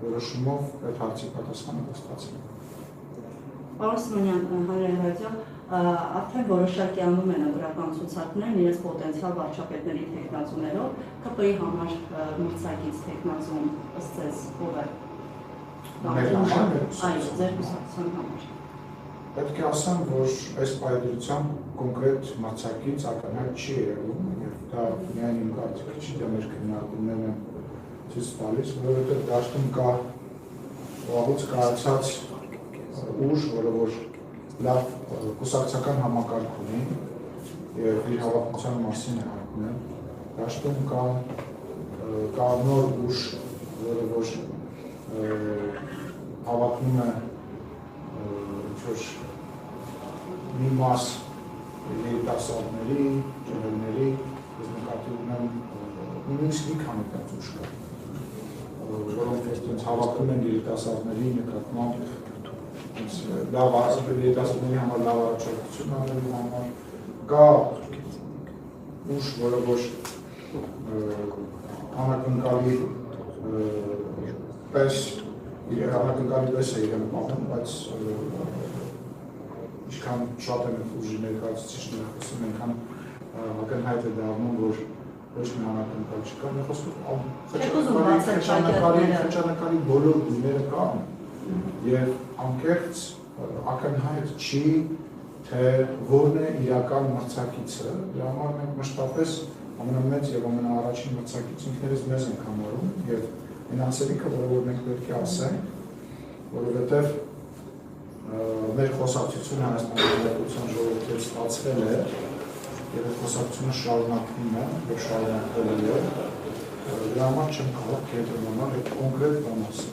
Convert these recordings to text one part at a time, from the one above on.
որոշումով այդ հարցի պատասխանը կստացվի։ Պարոն Սիմոնյան, հանրահայտյալ, արդեն որոշակի անում են գրական ցուցակներն իրենց պոտենցիալ վարչապետների թեկնածուներով, ԿՊ-ի համար մրցակից թեկնածուն ըստ ձեզ ով է։ Այո, ձեր կուսակցության համար։ Պետք է ասեմ, որ այս պայմանությամբ կոնկրետ մրցակից ակնհայտ չի երևում, եւ դա միայն իմ կարծիքը չի, դա մեր քննարկումներն են ցույց տալիս, որովհետեւ դաշտում կա վաղուց կայացած ուժ, որը որ լավ կուսակցական համակարգ ունի եւ իր հավաքության մասին է հայտնել, դաշտում կա նոր ուժ, որը որ հավակնում է ինչ-որ մի մաս երիտասարդների, ջրելների, ես նկատի ունեմ նույնիսկ մի քանի ուժ կա, որոնք այդպես հավաքում են երիտասարդների նկատմամբ լավ երիտասարդների համար լավ առաջարկություն անելու համար, կա ուժ, որը որ անակնկալի պես անակնկալի պես է իրեն պահում, բայց ինչքան շատ են ուժի ներկայացուցիչները խոսում, այնքան ակնհայտ է դառնում, որ ոչ մի անակնկալ չկա, մի խոսքով խճանկարի բոլոր գույները կան եւ անկեղծ ակնհայտ չի, թե որն է իրական մրցակիցը, դրա համար մենք մշտապես ամենամեծ եւ ամենաառաջին մրցակից ինքներս մեզ ենք համարում եւ այն ասելիքը, որը մենք պետք է ասենք, որովհետեւ մեր խոսակցությունը Հայաստանի Հանրապետության ժողովրդի ստացվել է եւ այդ խոսակցությունը շարունակվում է եւ շարունակվել է դրա համար չեմ կարող կենտրոնանալ այդ կոնկրետ բանասը,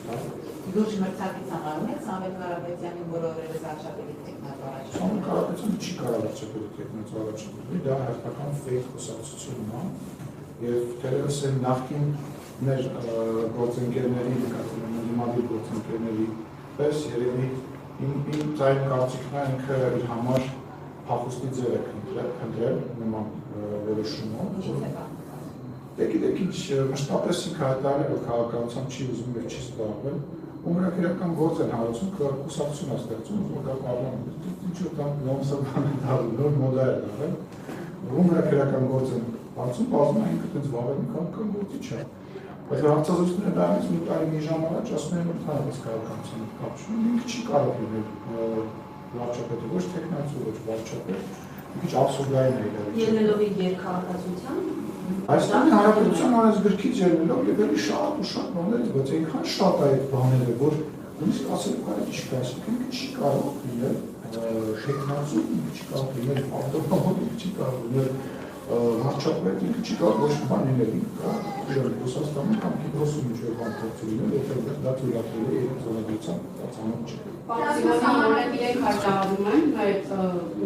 Լուրջ մրցակից համարում եք Սամվել Կարապետյանի բոլորովին վարչապետի թեկնածու առաջարկը։ Սամվել Կարապետյանը չի կարող վարչապետի թեկնածու առաջարկել, դա հերթական ֆեյք խոսակցությունն է եւ թերևս այն նախկին մեր գործընկերների նկատմամբ դիմադիր գործընկերների պես երևի իմ ձայն կարծիքն է ինքը իր համար փախուստի ձև է քննել նման որոշումով։ Գիտեք ինչ մշտապես ինքը հայտարարել է, որ քաղաքականությամբ չի ուզում եւ չի զբաղվել, ու նրա քրեական գործ են հարուցում, կուսակցություն է ստեղծում, որ դա պարլամենտ ինչ-որ տան նոմսական է դառնում, նոր մոդա է դառել, ու նրա քրեական գործ են հարցում, բազում է ինքը տենց վաղել մի քաղաքական գործի չէ։ Բայց հարցազրույցները դրանից մի տարի մի ժամ առաջ ասում են, որ թարավես քաղաքականության հետ կապ չունի, ինքը չի կարող լինել վարչապետը, ոչ թեկնածու, ոչ վարչապետ, մի քիչ աբսուրդային է իրավիճակը։ Ելնելով իր երկհավաքածության Հայաստանի Հանրապետության օրենսգրքից ելնելով եւ էլի շատ ու շատ բաներից, բայց այնքան շատ է այդ բաները, որ նույնիսկ ասելու կարելի չկա, ինքը չի կարող լինել թեկնածու, ինքը չի կարող լինել ավտոմատ, ինքը չի կարող լինել վարչապետ, ինքը չի կարող ոչ մի բան լինել, ինքը կարող Ռուսաստանում կամ Կիպրոսում ինչ-որ բան փորձի լինել, եթե դա թույլատրել է իր զոնագրության ծանոթ չէ։ Պարզապես իրենք հայտարարում են այդ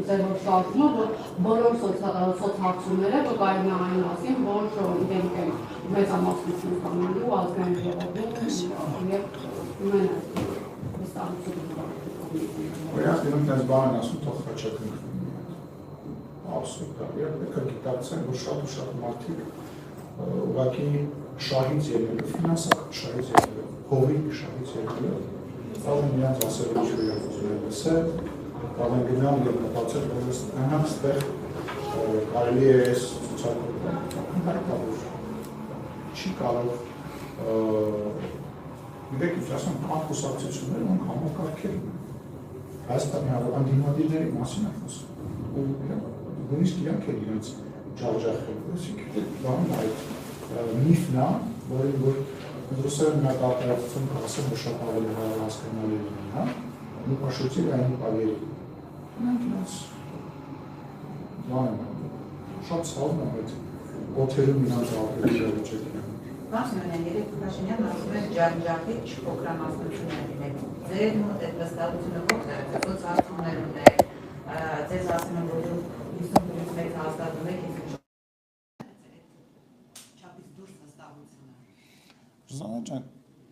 ձևով շարժումը, որ բոլոր սոցհարցումները վկայում են այն մասին, որ իրենք են մեծամասնություն ստանալու ազգային ժողովում եւ ունեն վստահություն։ Օրինակ իրենք այս բանն ասում, թող խաչակնքվում։ Աբսուրդ է, եւ պետք է գիտակցեն, որ շատ ու շատ մարդիկ ուղղակի շահից ելնելով, ֆինանսական շահից ելնելով, հողի շահից ելնելով, կարող են իրենց ասել ինչ-որ իրավունքներ լսել, կարող են գնալ եւ մտածել, որ այստեղ կարելի է այս ցուցակը ընդհանրապես չի կարող գիտեք ինչ ասեմ, կան կուսակցություններ, որոնք համակարգել են Հայաստանի անդիմադիրների մասին է խոսում, ու նույնիսկ իրանք են իրենց ջախջախել, այսինքն բանն այդ միֆն է, որին որ ռուսերեն մի հատ արտահայտություն կասեն, որ շատ ավելի հասկանալի լինի, հա, մի պաշտոցի այն պալերի։ Նրանք իրենց բան են, շատ ցավն է այդ օթերում իրենց ապրել իրավիճակը։ Մասնորեն երեք Փաշինյանն ասում է ջախջախի չփոքրամասնություններ լինել։ Ձեր մոտ այդ վստահությունը ո՞րն է, ո՞ց հարցումներ ունեք, ձեզ ասում են, որ 50%-ից մեծ հաստատում եք, չափից դուրս վստահությունը։ Զանա ջան,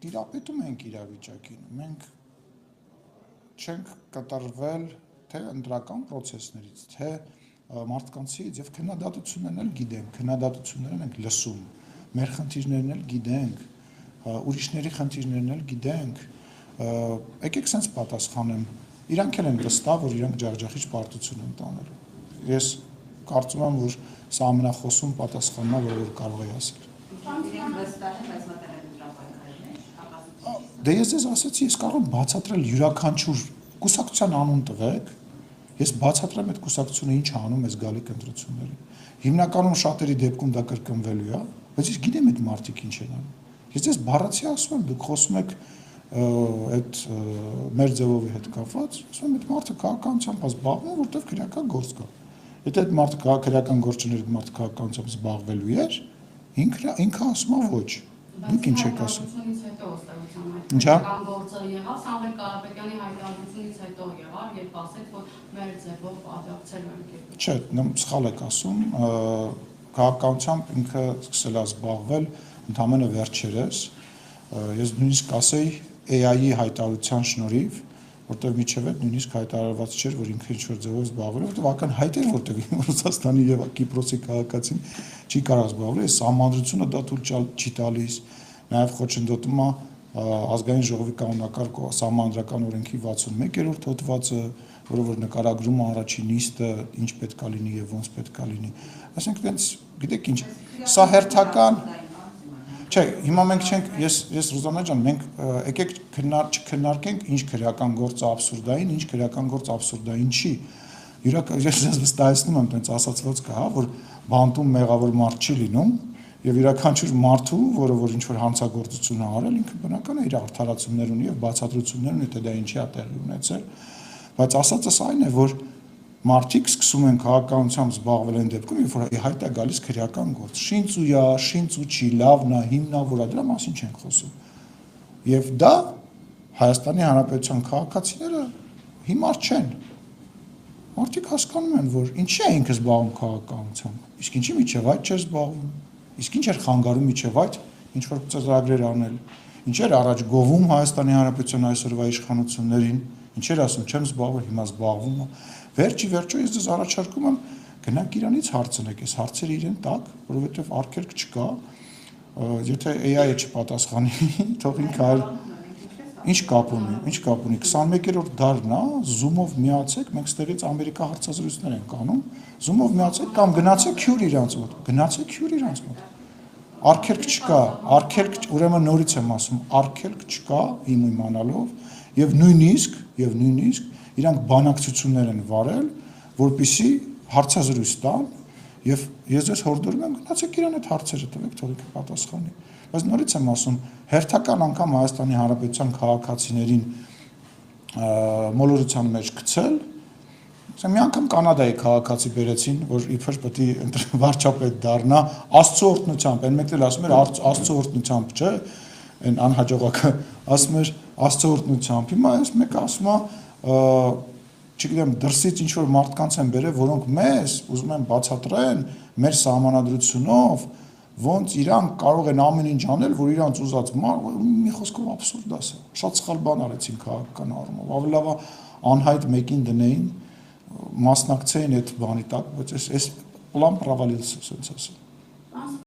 տիրապետում ենք իրավիճակին, մենք չենք կտրվել թե ընտրական պրոցեսներից, թե մարդկանցից եւ քննադատություններն էլ գիտենք, քննադատություններն ենք լսում, մեր խնդիրներն էլ գիտենք, ուրիշների խնդիրներն էլ գիտենք, եկեք sense պատասխանեմ, իրանք էլ են վստահ, որ իրանք ջախջախիչ պարտություն են տանելու։ Ես կարծում եմ, որ սա ամենախոսուն պատասխանն է, որ կարող է ասել։ Դե ես ձեզ ասացի, ես կարող եմ բացատրել յուրաքանչյուր կուսակցության անուն տվեք, ես բացատրեմ այդ կուսակցությունը ինչ անում այս գալիք ընտրություններին։ Հիմնականում շատերի դեպքում դա կրկնվելու է, բայց ես գիտեմ այդ մարդիկ ինչ են անում։ Ես ձեզ բառացի ասում եմ, դուք խոսում եք այդ մեր ձևովի հետ կապված, ասում եմ այդ մարդը քաղաքականությամբ զբաղվում, որտեղ քրեական գործ կա։ Եթե այդ մարդը քրեական գործ չներ, այդ մարդը քաղաքականությամբ զբաղվելու էր, ինքը ասում է ոչ։ Դուք ինչ եք ասում։ Ինչա՞։ Գործը եղավ Սամվել Կարապետյանի հայտարարությունից հետո եղավ, երբ ասեց, որ մեր ձևով աջակցելու ենք։ Չէ, սխալ եք ասում, քաղաքականությամբ ինքը սկսել է զբաղվել ընդամենը վերջերս, ես նույնիսկ ասեի AI-ի հայտարարության շնորհիվ, որտեղ միջև այդ նույնիսկ հայտարարված չէր, որ ինքը ինչ-որ ձևով զբաղվել է, որտեղ ակնհայտ էր, որտեղ Ռուսաստանի եւ Կիպրոսի քաղաքացին չի կարող զբաղվել, այս համանդրությունը դա թույլ չի տալիս, նաեւ խոչընդոտում է ազգային ժողովի կանոնակարգ սահմանադրական օրենքի 61-րդ հոդվածը, որը որ նկարագրում է առաջին նիստը, ինչ պետք է լինի եւ ոնց պետք է լինի։ Այսինքն այնց, գիտեք ինչ, սա հերթական Չէ, հիմա մենք չենք, ես Ռուզաննա ջան, մենք եկեք չքննարկենք ինչ քրեական գործը աբսուրդային, ինչ քրեական գործ աբսուրդային չի։ Ես վստահեցնում եմ, տենց ասացված կա, հա, որ բանտում մեղավոր մարդ չի լինում, եւ յուրաքանչյուր մարդու, որը որ ինչ որ հանցագործություն է արել, ինքը բնական է իր արդարացումներ ունի եւ բացատրություններ ունի, թե դա ինչի է տեղի ունեցել, բայց ասածս այն է, որ մարդիկ սկսում են քաղաքականությամբ զբաղվել այն դեպքում, երբ որ հայտ է գալիս քրեական գործ։ Շինծույա, շինծուչի, լավնա, հիմնավորա, դրա մասին չենք խոսում։ Եվ դա Հայաստանի Հանրապետության քաղաքացիները հիմար չեն։ Մարդիկ հասկանում են, որ ինչի է ինքը զբաղվում քաղաքականությամբ, իսկ ինչի միջև այդ չէր զբաղվում, իսկ ինչ էր խանգարում միջև այդ, ինչ որ ծրագրեր անել, ինչ էր առաջ գովում Հայաստանի Հանրապետության այսօրվա իշխանություններին, ինչեր ասում, չեմ զբաղվել, հիմա զբաղվում եմ։ Վերջի վերջո ես ձեզ առաջարկում եմ գնանք իրանից հարցնեք, այս հարցերը իրեն տակ, որովհետև արգելք չկա, եթե AI-ը չպատասխանի, թող ինքը այլ ինչ կապ ունի, 21-րդ դարն է, Zoom-ով միացեք, մենք ստերից Ամերիկա հարցազրույցներ ենք անում, Zoom-ով միացեք կամ գնացեք հյուր իրանց մոտ, գնացեք հյուր իրանց մոտ։ Արգելք չկա, ուրեմն նորից եմ ասում, արգելք չկա իմ իմանալով եւ նույնիսկ իրանք բանակցություններ են վարել, որպեսզի հարցազրույց տան եւ ես ձեզ հորդորում եմ գնացեք իրան այդ հարցերը տվեք, թող ինքը պատասխանի։ Բայց նորից եմ ասում, հերթական անգամ Հայաստանի Հանրապետության քաղաքացիներին մոլորության մեջ գցել, մի անգամ Կանադայի քաղաքացի բերեցին, որ իբր պետք է վարչապետ դառնա Աստծո օրհնությամբ, այն մեկն էլ ասում էր Աստծո օրհնությամբ, չէ, այն անհաջողակը ասում էր Աստծո օրհնությամբ։ Հիմա այս մեկը ասում է չգիտեմ, դրսից ինչ որ մարդկանց են բերել, որոնք մեզ ուզում են բացատրեն մեր սահմանադրությունով, ոնց իրանք կարող են ամեն ինչ անել, որ իրանց ուզած մի խոսքով աբսուրդ է սա։ Շատ սխալ բան արեցին քաղաքական առումով։ Ավելի լավ է անհայտ մեկին դնեին, մասնակցեին այդ բանի տակ, բայց այս պլան պրավալիլս, ասենց ասեմ։